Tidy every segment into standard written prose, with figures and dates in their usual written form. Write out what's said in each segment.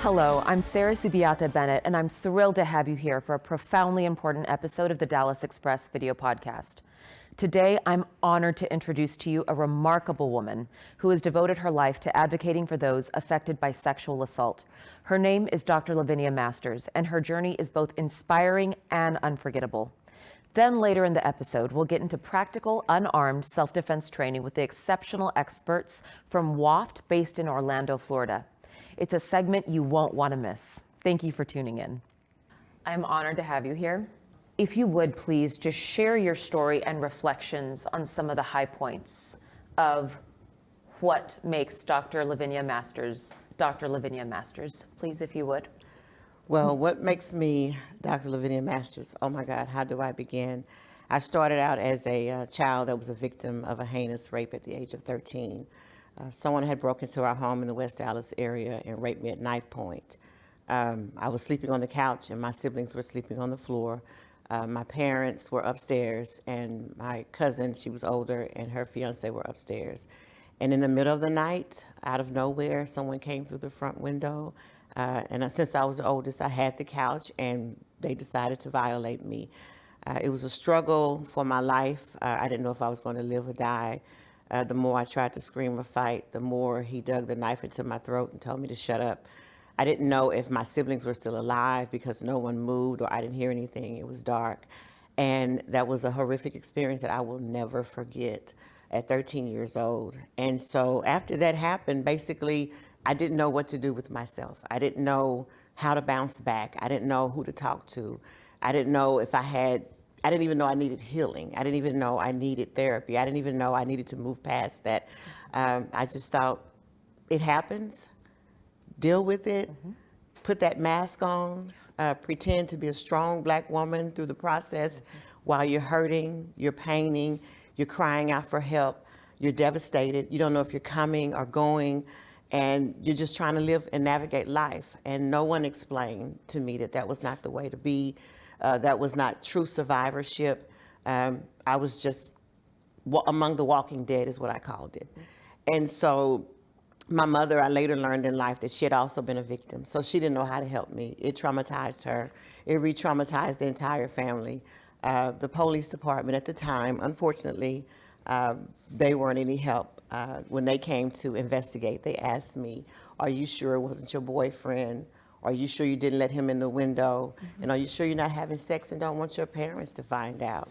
Hello, I'm Sarah Subiata Bennett, and I'm thrilled to have you here for a profoundly important episode of the Dallas Express video podcast. Today, I'm honored to introduce to you a remarkable woman who has devoted her life to advocating for those affected by sexual assault. Her name is Dr. Lavinia Masters, and her journey is both inspiring and unforgettable. Then later in the episode, we'll get into practical, unarmed self-defense training with the exceptional experts from WOFT based in Orlando, Florida. It's a segment you won't want to miss. Thank you for tuning in. I'm honored to have you here. If you would, please just share your story and reflections on some of the high points of what makes Dr. Lavinia Masters, Dr. Lavinia Masters, please, if you would. Well, what makes me Dr. Lavinia Masters? Oh my God, how do I begin? I started out as a child that was a victim of a heinous rape at the age of 13. Someone had broken into our home in the West Dallas area and raped me at knife point. I was sleeping on the couch and my siblings were sleeping on the floor. My parents were upstairs and my cousin, she was older, and her fiance were upstairs. And in the middle of the night, out of nowhere, someone came through the front window. Since I was the oldest, I had the couch and they decided to violate me. It was a struggle for my life. I didn't know if I was going to live or die. The more I tried to scream or fight, the more he dug the knife into my throat and told me to shut up. I didn't know if my siblings were still alive because no one moved or I didn't hear anything. It was dark. And that was a horrific experience that I will never forget at 13 years old. And so after that happened, basically, I didn't know what to do with myself. I didn't know how to bounce back. I didn't know who to talk to. I didn't know if I didn't even know I needed healing. I didn't even know I needed therapy. I didn't even know I needed to move past that. I just thought, it happens, deal with it, put that mask on, pretend to be a strong Black woman through the process while you're hurting, you're paining, you're crying out for help, you're devastated, you don't know if you're coming or going, and you're just trying to live and navigate life. And no one explained to me that that was not the way to be. That was not true survivorship. I was just among the walking dead is what I called it. And so my mother, I later learned in life that she had also been a victim. So she didn't know how to help me. It traumatized her. It re-traumatized the entire family. The police department at the time, unfortunately, they weren't any help. When they came to investigate, they asked me, are you sure it wasn't your boyfriend? Are you sure you didn't let him in the window? And are you sure you're not having sex and don't want your parents to find out?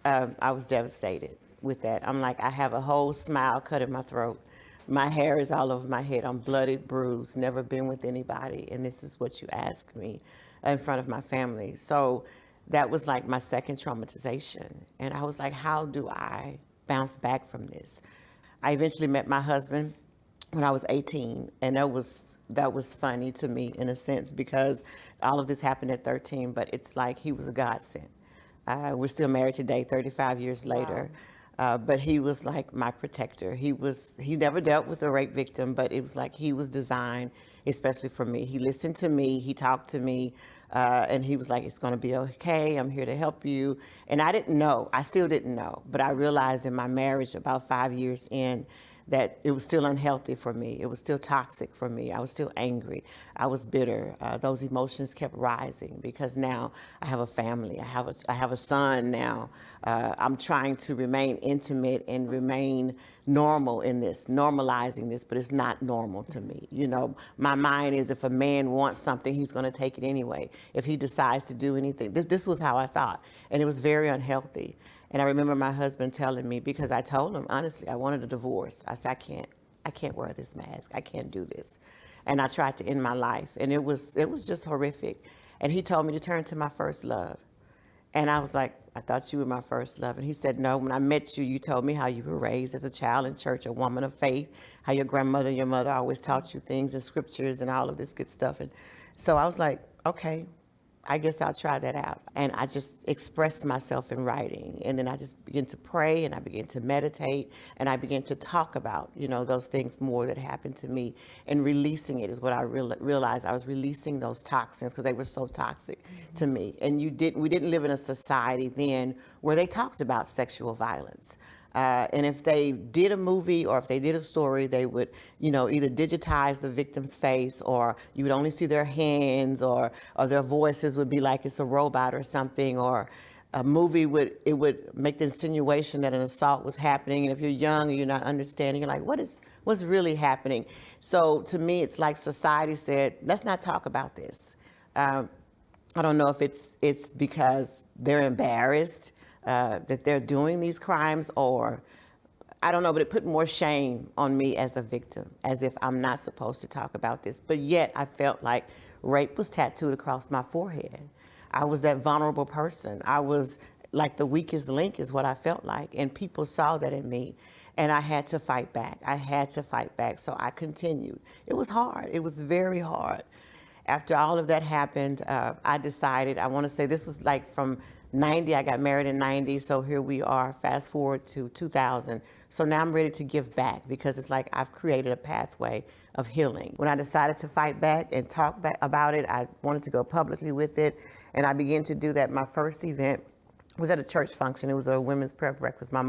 I was devastated with that. I'm like, I have a whole smile cut in my throat. My hair is all over my head. I'm blooded, bruised, never been with anybody. And this is what you asked me in front of my family. So that was like my second traumatization. And I was like, how do I bounce back from this? I eventually met my husband when I was 18, and that was funny to me in a sense because all of this happened at 13, but it's like he was a godsend. We're still married today, 35 years later. Wow. But he was like my protector. He never dealt with a rape victim, but it was like he was designed especially for me. He listened to me, he talked to me, and he was like, it's gonna be okay, I'm here to help you. And I didn't know, I still didn't know, but I realized in my marriage about 5 years in, that it was still unhealthy for me. It was still toxic for me. I was still angry. I was bitter. Those emotions kept rising because now I have a family. I have a son now. I'm trying to remain intimate and remain normal in this, normalizing this, but it's not normal to me. You know, my mind is if a man wants something, he's going to take it anyway. If he decides to do anything, this was how I thought, and it was very unhealthy. And I remember my husband telling me, because I told him, honestly, I wanted a divorce. I said, I can't wear this mask. I can't do this. And I tried to end my life. And it was just horrific. And he told me to turn to my first love. And I was like, I thought you were my first love. And he said, no, when I met you, you told me how you were raised as a child in church, a woman of faith, how your grandmother and your mother always taught you things and scriptures and all of this good stuff. And so I was like, okay, I guess I'll try that out. And I just expressed myself in writing. And then I just began to pray and I began to meditate and I began to talk about, you know, those things more that happened to me. And releasing it is what I realized. I was releasing those toxins because they were so toxic to me. And we didn't live in a society then where they talked about sexual violence. And if they did a movie or if they did a story, they would, either digitize the victim's face, or you would only see their hands, or their voices would be like it's a robot or something, or a movie would make the insinuation that an assault was happening. And if you're young and you're not understanding, you're like, what's really happening? So to me, it's like society said, let's not talk about this. I don't know if it's because they're embarrassed that they're doing these crimes, or I don't know, but it put more shame on me as a victim, as if I'm not supposed to talk about this. But yet I felt like rape was tattooed across my forehead. I was that vulnerable person. I was like the weakest link is what I felt like. And people saw that in me. And I had to fight back. So I continued. It was hard. It was very hard. After all of that happened, I decided, I want to say this was like from 90, I got married in 90, so here we are, fast forward to 2000. So now I'm ready to give back, because it's like I've created a pathway of healing. When I decided to fight back and talk back about it, I wanted to go publicly with it, and I began to do that. My first event was at a church function. It was a women's prayer breakfast. My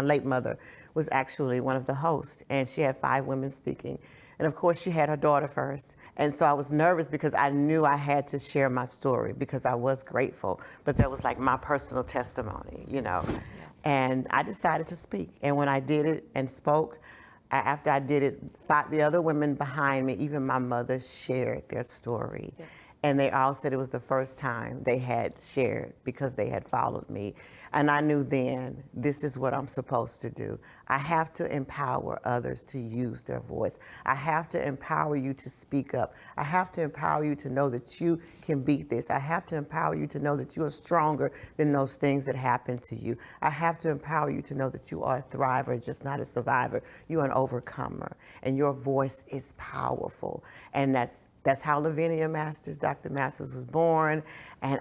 late mother was actually one of the hosts, and she had 5 women speaking. And of course, she had her daughter first. And so I was nervous because I knew I had to share my story, because I was grateful. But that was like my personal testimony, Yeah. And I decided to speak. And when I did it and spoke, after I did it, 5 the other women behind me, even my mother, shared their story. Yeah. And they all said it was the first time they had shared, because they had followed me. And I knew then, this is what I'm supposed to do. I have to empower others to use their voice. I have to empower you to speak up. I have to empower you to know that you can beat this. I have to empower you to know that you are stronger than those things that happen to you. I have to empower you to know that you are a thriver, just not a survivor. You're an overcomer, and your voice is powerful. And that's how Lavinia Masters, Dr. Masters, was born. And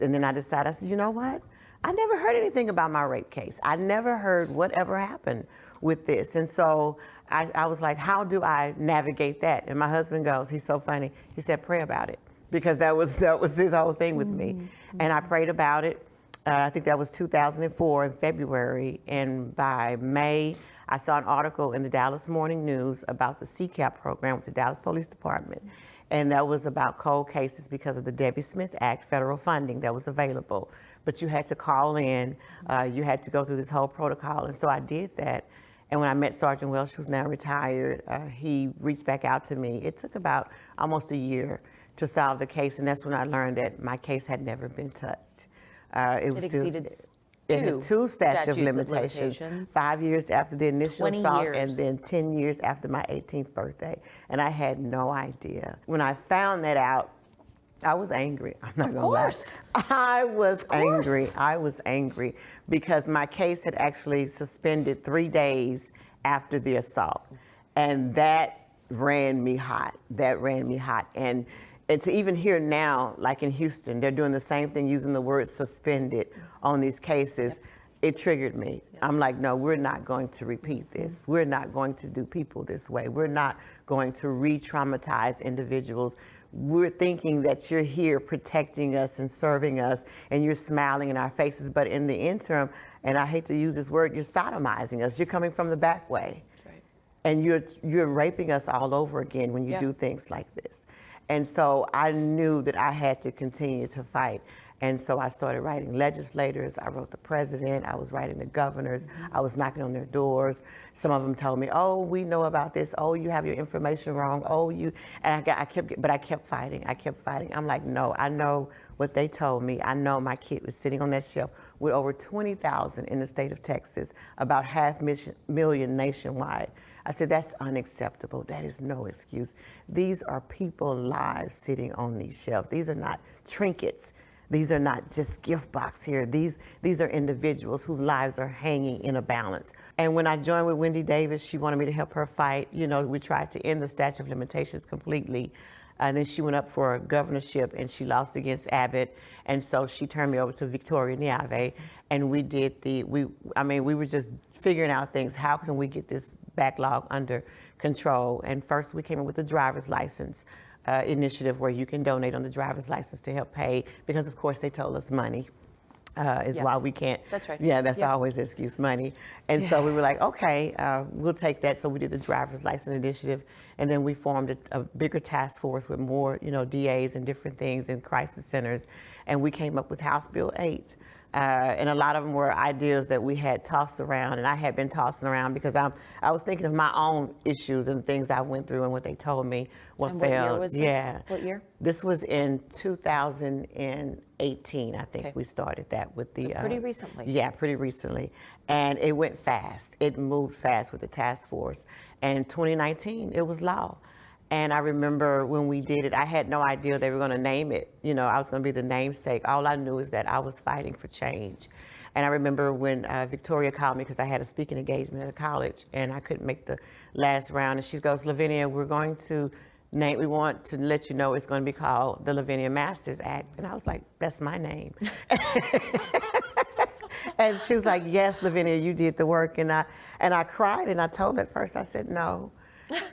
then I decided, I said, you know what? I never heard anything about my rape case. I never heard whatever happened with this. And so I was like, how do I navigate that? And my husband goes, he's so funny. He said, pray about it, because that was his whole thing with me. And I prayed about it. I think that was 2004 in February. And by May, I saw an article in the Dallas Morning News about the CCAP program with the Dallas Police Department. And that was about cold cases because of the Debbie Smith Act, federal funding that was available. But you had to call in, you had to go through this whole protocol. And so I did that. And when I met Sergeant Welsh, who's now retired, he reached back out to me. It took about almost a year to solve the case. And that's when I learned that my case had never been touched. It exceeded two statute of limitations. 5 years after the initial assault, and then 10 years after my 18th birthday. And I had no idea. When I found that out, I was angry. I'm not gonna lie. I was angry. I was angry because my case had actually suspended 3 days after the assault. And that ran me hot. And to even hear now, like in Houston, they're doing the same thing, using the word suspended on these cases. Yep. It triggered me. Yep. I'm like, no, we're not going to repeat this. We're not going to do people this way. We're not going to re-traumatize individuals. We're thinking that you're here protecting us and serving us, and you're smiling in our faces. But in the interim, and I hate to use this word, you're sodomizing us. You're coming from the back way. That's right. And you're raping us all over again when you do things like this. And so I knew that I had to continue to fight. And so I started writing legislators. I wrote the president. I was writing the governors. I was knocking on their doors. Some of them told me, "Oh, we know about this. Oh, you have your information wrong. Oh, you." And I kept fighting. I'm like, no, I know what they told me. I know my kid was sitting on that shelf with over 20,000 in the state of Texas, about 500,000 nationwide. I said, that's unacceptable. That is no excuse. These are people's lives sitting on these shelves. These are not trinkets. These are not just gift box here. These are individuals whose lives are hanging in a balance. And when I joined with Wendy Davis, she wanted me to help her fight. You know, we tried to end the statute of limitations completely. And then she went up for a governorship and she lost against Abbott. And so she turned me over to Victoria Niave. And we were just figuring out things. How can we get this backlog under control? And first we came up with the driver's license initiative, where you can donate on the driver's license to help pay, because of course they told us money is Yeah. why we can't. That's right. Yeah, that's Yeah. always the excuse, money. And so we were like, okay, we'll take that. So we did the driver's license initiative, and then we formed a bigger task force with more, DAs and different things in crisis centers, and we came up with House Bill 8. And a lot of them were ideas that we had tossed around, and I had been tossing around because I was thinking of my own issues and things I went through and what they told me, what And failed. what year was this? Yeah. What year? This was in 2018, I think Okay. we started that with the. So pretty recently. Yeah, pretty recently. And it went fast. It moved fast with the task force. And 2019, it was law. And I remember when we did it, I had no idea they were going to name it. I was going to be the namesake. All I knew is that I was fighting for change. And I remember when Victoria called me because I had a speaking engagement at a college and I couldn't make the last round. And she goes, Lavinia, we want to let you know it's going to be called the Lavinia Masters Act. And I was like, that's my name. And she was like, yes, Lavinia, you did the work. And I cried and I told her at first, I said, no.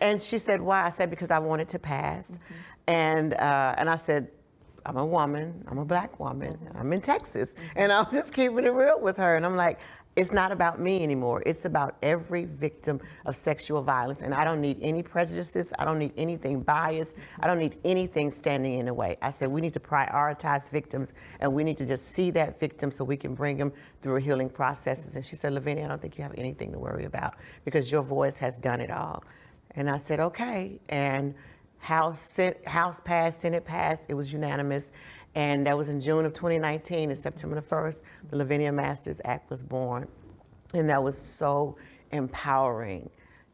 And she said, why? I said, because I want it to pass. Mm-hmm. And I said, I'm a woman, I'm a black woman, I'm in Texas. Mm-hmm. And I was just keeping it real with her. And I'm like, it's not about me anymore. It's about every victim of sexual violence. And I don't need any prejudices. I don't need anything biased. I don't need anything standing in the way. I said, we need to prioritize victims and we need to just see that victim so we can bring them through healing processes. And she said, Lavinia, I don't think you have anything to worry about because your voice has done it all. And I said, okay. And House passed, Senate passed, it was unanimous. And that was in June of 2019, and September the 1st, the Lavinia Masters Act was born. And that was so empowering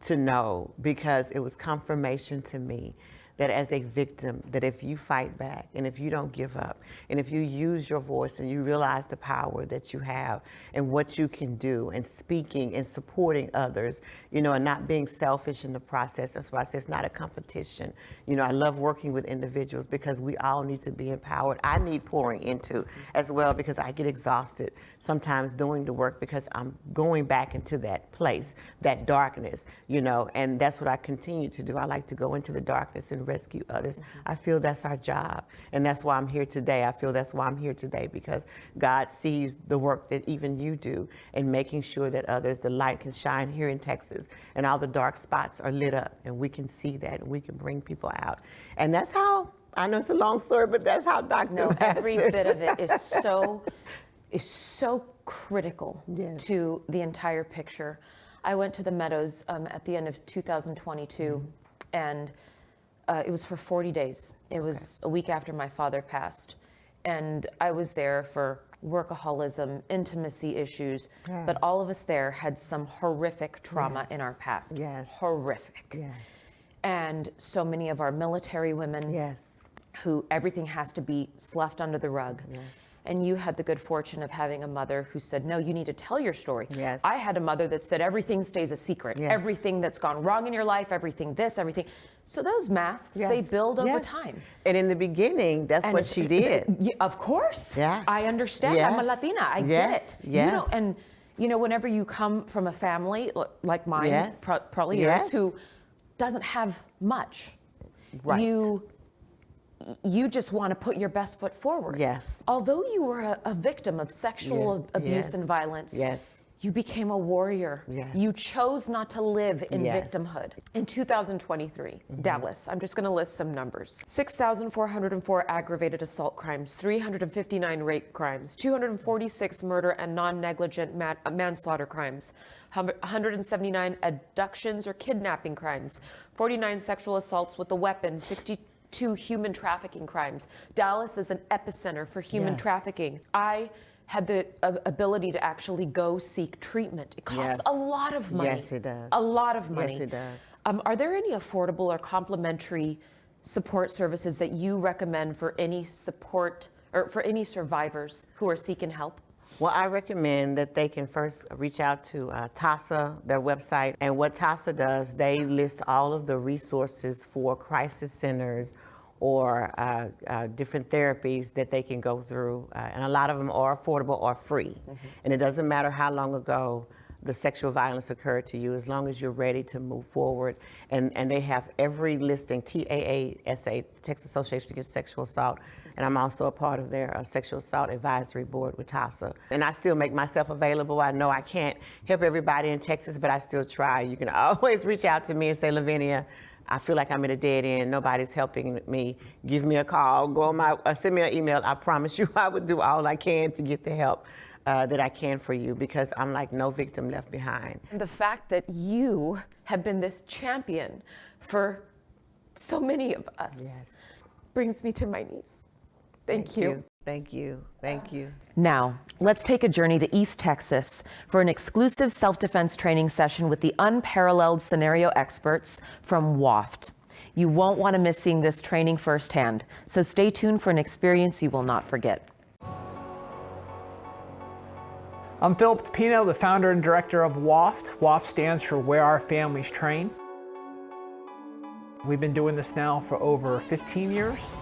to know because it was confirmation to me that as a victim, that if you fight back and if you don't give up and if you use your voice and you realize the power that you have and what you can do and speaking and supporting others, and not being selfish in the process. That's why I say it's not a competition. I love working with individuals because we all need to be empowered. I need pouring into as well because I get exhausted sometimes doing the work because I'm going back into that place, that darkness, and that's what I continue to do. I like to go into the darkness and rescue others. I feel that's our job. And that's why I'm here today. I feel that's why I'm here today because God sees the work that even you do and making sure that others, the light can shine here in Texas and all the dark spots are lit up and we can see that and we can bring people out. And that's how, I know it's a long story, but that's how Dr. Masters. Every bit of it is so critical Yes. to the entire picture. I went to the Meadows at the end of 2022 and it was for 40 days. It was a week after my father passed. And I was there for workaholism, intimacy issues, but all of us there had some horrific trauma in our past. Yes. Horrific. Yes. And so many of our military women Yes. who everything has to be sloughed under the rug. Yes. And you had the good fortune of having a mother who said, no, you need to tell your story. Yes. I had a mother that said, everything stays a secret. Yes. Everything that's gone wrong in your life, everything this, everything. So those masks, they build over time. And in the beginning, that's what she did. Yeah, of course. Yeah. I understand. I'm a Latina. I get it. Yes. Whenever you come from a family like mine, probably yours, who doesn't have much, you just want to put your best foot forward. Yes. Although you were a victim of sexual abuse and violence, you became a warrior. Yes. You chose not to live in Yes. victimhood. In 2023, Dallas, I'm just going to list some numbers. 6,404 aggravated assault crimes, 359 rape crimes, 246 murder and non-negligent manslaughter crimes, 179 abductions or kidnapping crimes, 49 sexual assaults with a weapon, 62 human trafficking crimes. Dallas is an epicenter for human trafficking. I had the ability to actually go seek treatment. It costs a lot of money. Yes, it does. A lot of money. Yes, it does. Are there any affordable or complementary support services that you recommend for any support or for any survivors who are seeking help? Well, I recommend that they can first reach out to TASA, their website. And what TASA does, they list all of the resources for crisis centers or different therapies that they can go through. And a lot of them are affordable or free. And it doesn't matter how long ago the sexual violence occurred to you, as long as you're ready to move forward. And they have every listing, TAASA, Texas Association Against Sexual Assault, and I'm also a part of their Sexual Assault Advisory Board with TASA. And I still make myself available. I know I can't help everybody in Texas, but I still try. You can always reach out to me and say, Lavinia, I feel like I'm at a dead end. Nobody's helping me. Give me a call. Go on send me an email. I promise you I would do all I can to get the help that I can for you, because I'm like no victim left behind. The fact that you have been this champion for so many of us brings me to my knees. Thank you. Thank you. Thank you. Now, let's take a journey to East Texas for an exclusive self-defense training session with the unparalleled scenario experts from WOFT. You won't want to miss seeing this training firsthand, so stay tuned for an experience you will not forget. I'm Philip Toppino, the founder and director of WOFT. WOFT stands for Where Our Families Train. We've been doing this now for over 15 years.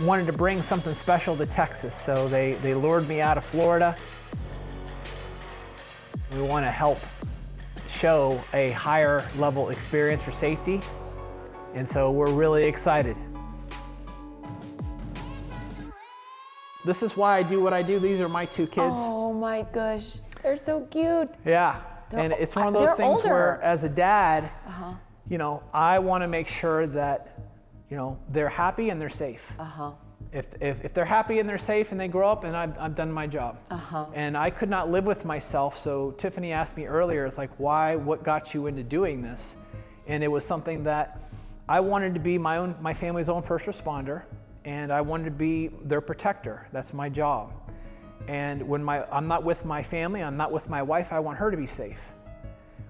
Wanted to bring something special to Texas, so they lured me out of Florida. We want to help show a higher level experience for safety, and so we're really excited. This is why I do what I do. These are my two kids. Oh my gosh, they're so cute. Yeah, and it's one of those things where, as a dad, you know, I want to make sure that, you know, they're happy and they're safe. If they're happy and they're safe and they grow up, and I've done my job. And I could not live with myself, so Tiffany asked me earlier, it's like, why, what got you into doing this? And it was something that I wanted to be my family's own first responder, and I wanted to be their protector. That's my job. And when I'm not with my family, I'm not with my wife, I want her to be safe.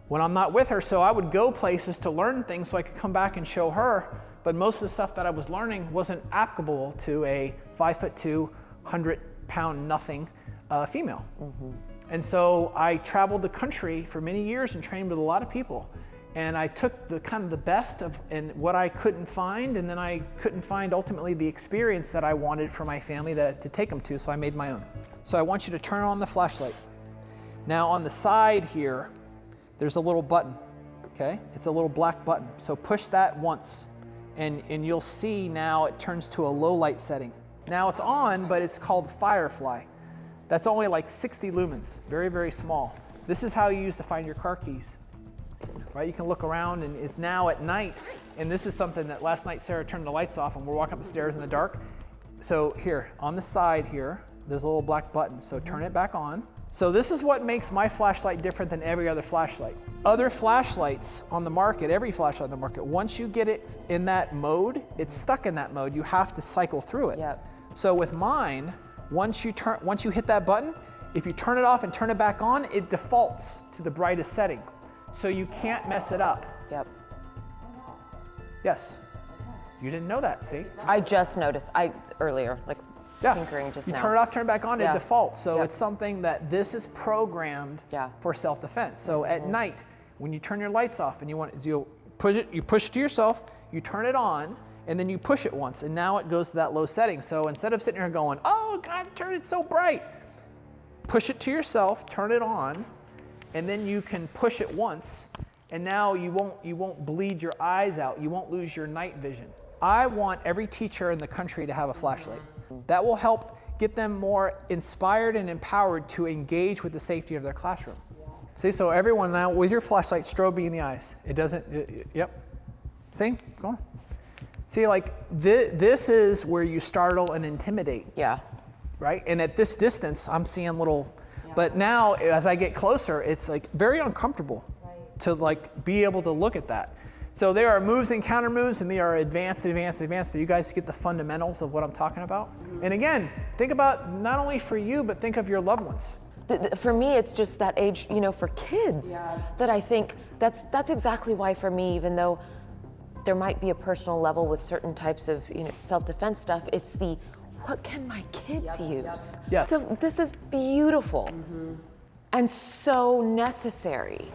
When I'm not with her, so I would go places to learn things so I could come back and show her, but most of the stuff that I was learning wasn't applicable to a 5'2", 100-pound nothing female. And so I traveled the country for many years and trained with a lot of people. And I took the kind of the best of and what I couldn't find, and then I couldn't find ultimately the experience that I wanted for my family to take them to, so I made my own. So I want you to turn on the flashlight. Now on the side here, there's a little button, okay? It's a little black button. So push that once, and you'll see now it turns to a low light setting. Now it's on, but it's called Firefly. That's only like 60 lumens, very, very small. This is how you use to find your car keys. Right, you can look around, and it's now at night, and this is something that last night Sarah turned the lights off and we're walking up the stairs in the dark. So here, on the side here, there's a little black button, so turn it back on. So this is what makes my flashlight different than every other flashlight. Other flashlights on the market, every flashlight on the market, once you get it in that mode, it's stuck in that mode, you have to cycle through it. So with mine, once you hit that button, if you turn it off and turn it back on, it defaults to the brightest setting. So you can't mess it up. Yes. You didn't know that, see? I just noticed, earlier, like tinkering just now. You turn it off, turn it back on, it defaults. So it's something that this is programmed for self-defense. So at night, when you turn your lights off and you push it to yourself, you turn it on, and then you push it once, and now it goes to that low setting. So instead of sitting here going, oh God, turn it so bright, push it to yourself, turn it on, and then you can push it once, and now you won't bleed your eyes out. You won't lose your night vision. I want every teacher in the country to have a flashlight. That will help get them more inspired and empowered to engage with the safety of their classroom. See, so everyone now with your flashlight, strobe me in the eyes. It doesn't, yep. See, go on. See, like this is where you startle and intimidate. Right, and at this distance, I'm seeing little, but now as I get closer, it's like very uncomfortable to like be able to look at that. So there are moves and counter moves, and they are advanced, but you guys get the fundamentals of what I'm talking about. And again, think about not only for you, but think of your loved ones. For me, it's just that age, you know, for kids, that I think that's exactly why for me, even though there might be a personal level with certain types of, you know, self-defense stuff, it's the what can my kids use? So this is beautiful and so necessary.